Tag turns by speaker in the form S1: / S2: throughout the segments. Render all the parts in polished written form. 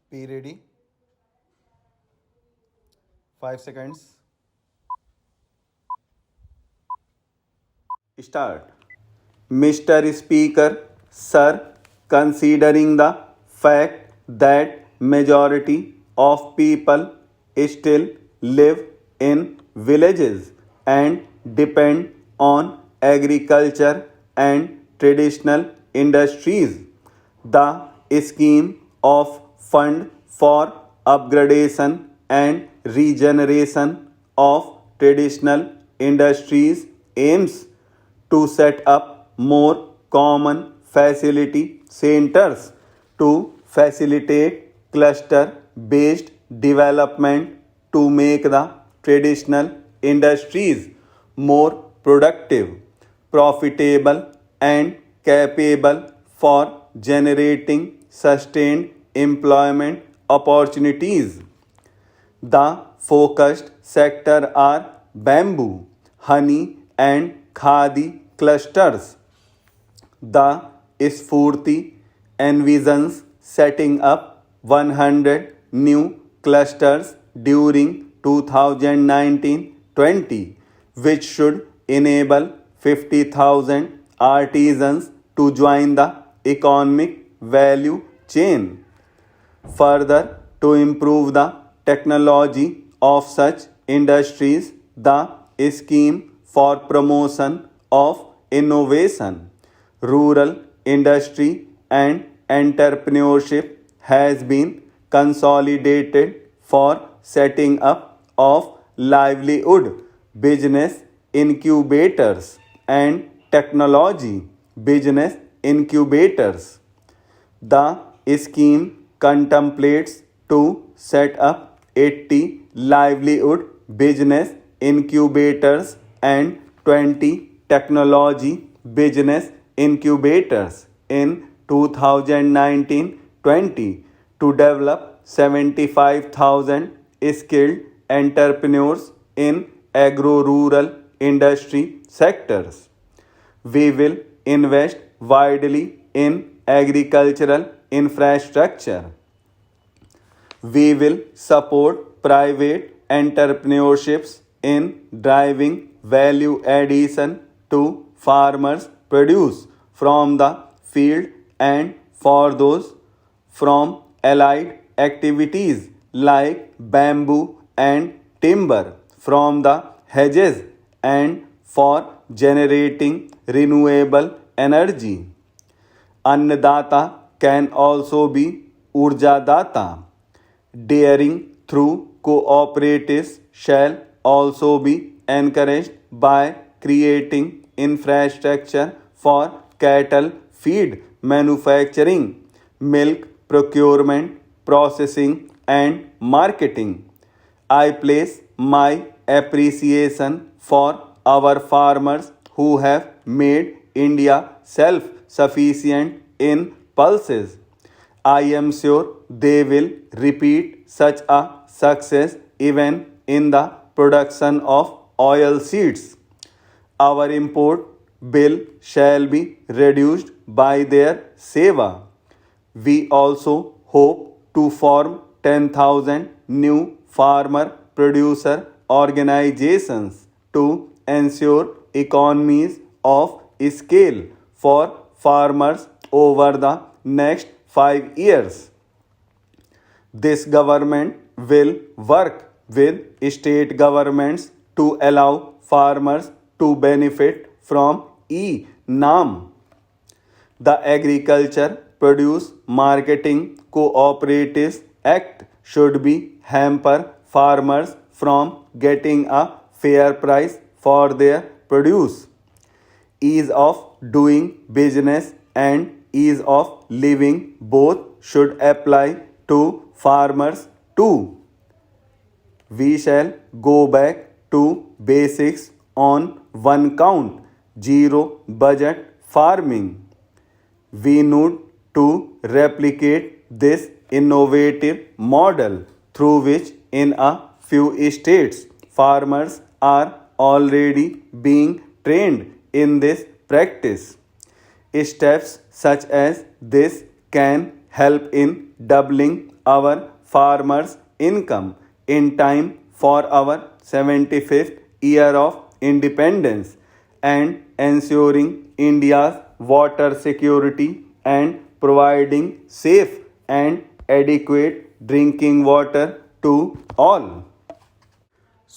S1: Be ready. 5 seconds. Start. Mr. Speaker, Sir, considering the fact that majority of people still live in villages and depend on agriculture and traditional industries, the scheme of fund for upgradation and regeneration of traditional industries aims to set up more common facility centers to facilitate cluster based development to make the traditional industries more productive, profitable, and capable for generating sustained employment opportunities. The focused sector are bamboo, honey, and khadi clusters. The Sfurti envisions setting up 100 new clusters during 2019-20, which should enable 50,000 artisans to join the economic value chain. Further, to improve the technology of such industries, the scheme for promotion of innovation, rural industry, and entrepreneurship has been consolidated for setting up of livelihood business incubators and technology business incubators. The scheme contemplates to set up 80 livelihood business incubators and 20 technology business incubators in 2019-20 to develop 75,000 skilled entrepreneurs in agro-rural industry sectors. We will invest widely in agricultural infrastructure. We will support private entrepreneurships in driving value addition to farmers' produce from the field and for those from allied activities like bamboo and timber from the hedges and for generating renewable energy. Annadata can also be Urjadata. Dairying through cooperatives shall also be encouraged by creating infrastructure for cattle feed manufacturing, milk procurement, processing, and marketing. I place my appreciation for our farmers who have made India self sufficient in pulses. I am sure they will repeat such a success even in the production of oil seeds. Our import bill shall be reduced by their seva. We also hope to form 10,000 new farmer producer organizations to ensure economies of scale for farmers over the next 5 years. This government will work with state governments to allow farmers to benefit from e-NAM. The Agriculture Produce Marketing Cooperatives Act should be hamper farmers from getting a fair price for their produce. Ease of doing business and ease of living both should apply to farmers too. We shall go back to basics on one count, zero budget farming. We need to replicate this innovative model through which in a few states farmers are already being trained in this practice. Steps such as this can help in doubling our farmers' income in time for our 75th year of independence and ensuring India's water security and providing safe and adequate drinking water to all.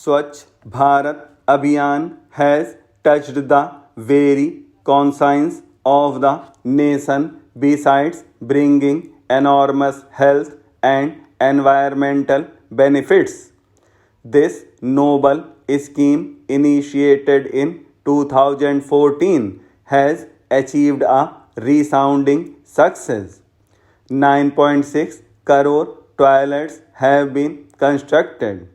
S1: Swachh Bharat Abhiyan has touched the very conscience of the nation besides bringing enormous health and environmental benefits. This noble scheme, initiated in 2014, has achieved a resounding success. 9.6 crore toilets have been constructed.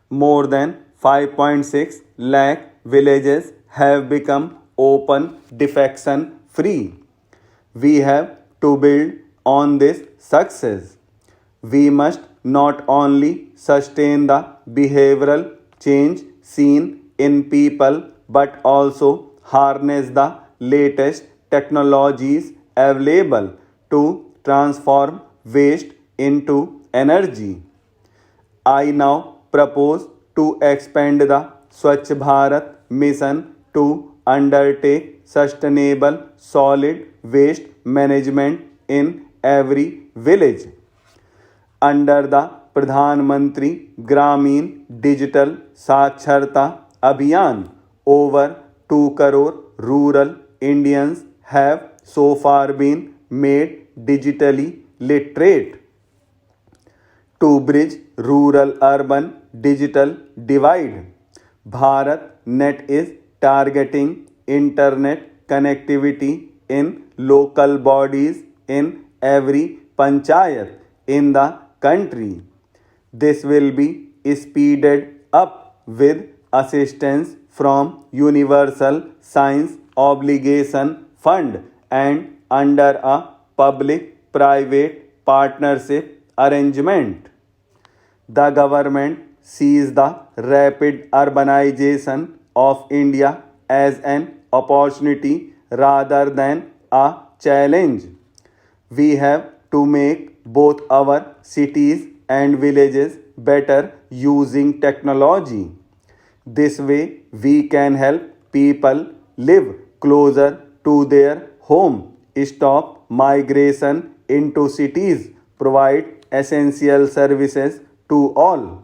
S1: More than 5.6 lakh villages have become open defecation free. We have to build on this success. We must not only sustain the behavioral change seen in people but also harness the latest technologies available to transform waste into energy. I now propose to expand the Swachh Bharat mission to undertake sustainable solid waste management in every village. Under the Pradhan Mantri Gramin Digital Saksharta Abhiyan, over 2 crore rural Indians have so far been made digitally literate. To bridge rural-urban digital divide, BharatNet is targeting internet connectivity in local bodies in every panchayat in the country. This will be speeded up with assistance from Universal Science Obligation Fund and under a public-private partnership arrangement. The government sees the rapid urbanization of India as an opportunity rather than a challenge. We have to make both our cities and villages better using technology. This way, we can help people live closer to their home, stop migration into cities, provide essential services to all.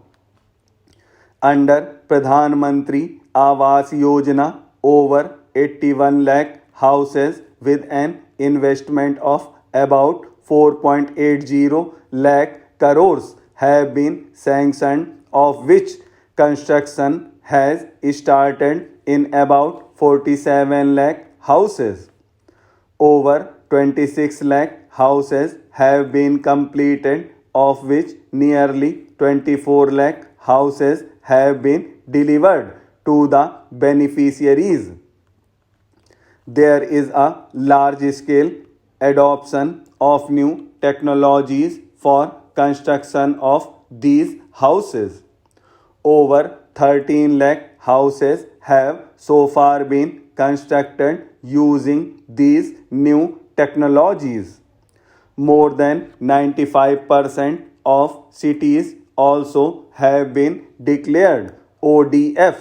S1: Under Pradhan Mantri Awas Yojana, over 81 lakh houses with an investment of about 4.80 lakh crores have been sanctioned, of which construction has started in about 47 lakh houses. Over 26 lakh houses have been completed, of which nearly 24 lakh houses have been delivered to the beneficiaries. There is a large-scale adoption of new technologies for construction of these houses. Over 13 lakh houses have so far been constructed using these new technologies. More than 95% of cities also have been declared ODF.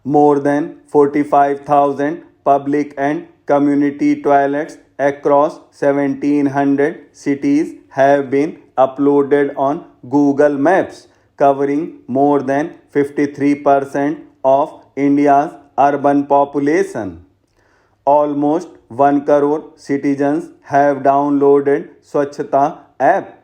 S1: More than 45,000 public and community toilets across 1,700 cities have been uploaded on Google Maps, covering more than 53% of India's urban population. Almost 1 crore citizens have downloaded Swachhta app.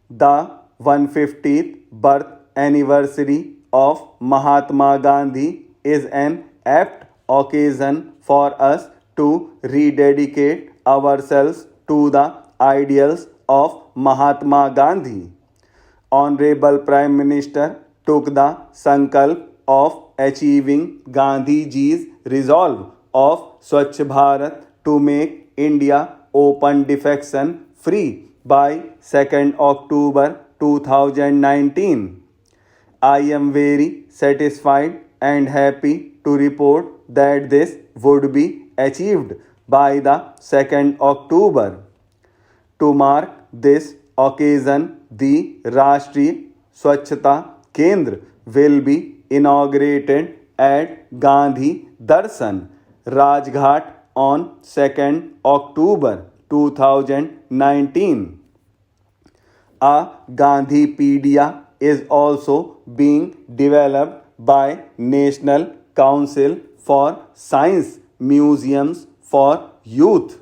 S1: The 150th birth anniversary of Mahatma Gandhi is an apt occasion for us to rededicate ourselves to the ideals of Mahatma Gandhi. Honorable Prime Minister took the sankalp of achieving Gandhiji's resolve of Swachh Bharat to make India open defecation free by 2nd October 2019. I am very satisfied and happy to report that this would be achieved by the 2nd October. To mark this occasion, the Rashtriya Swachhata Kendra will be inaugurated at Gandhi Darshan, Rajghat on 2nd October 2019. A Gandhipedia is also being developed by National Council for Science Museums for Youth.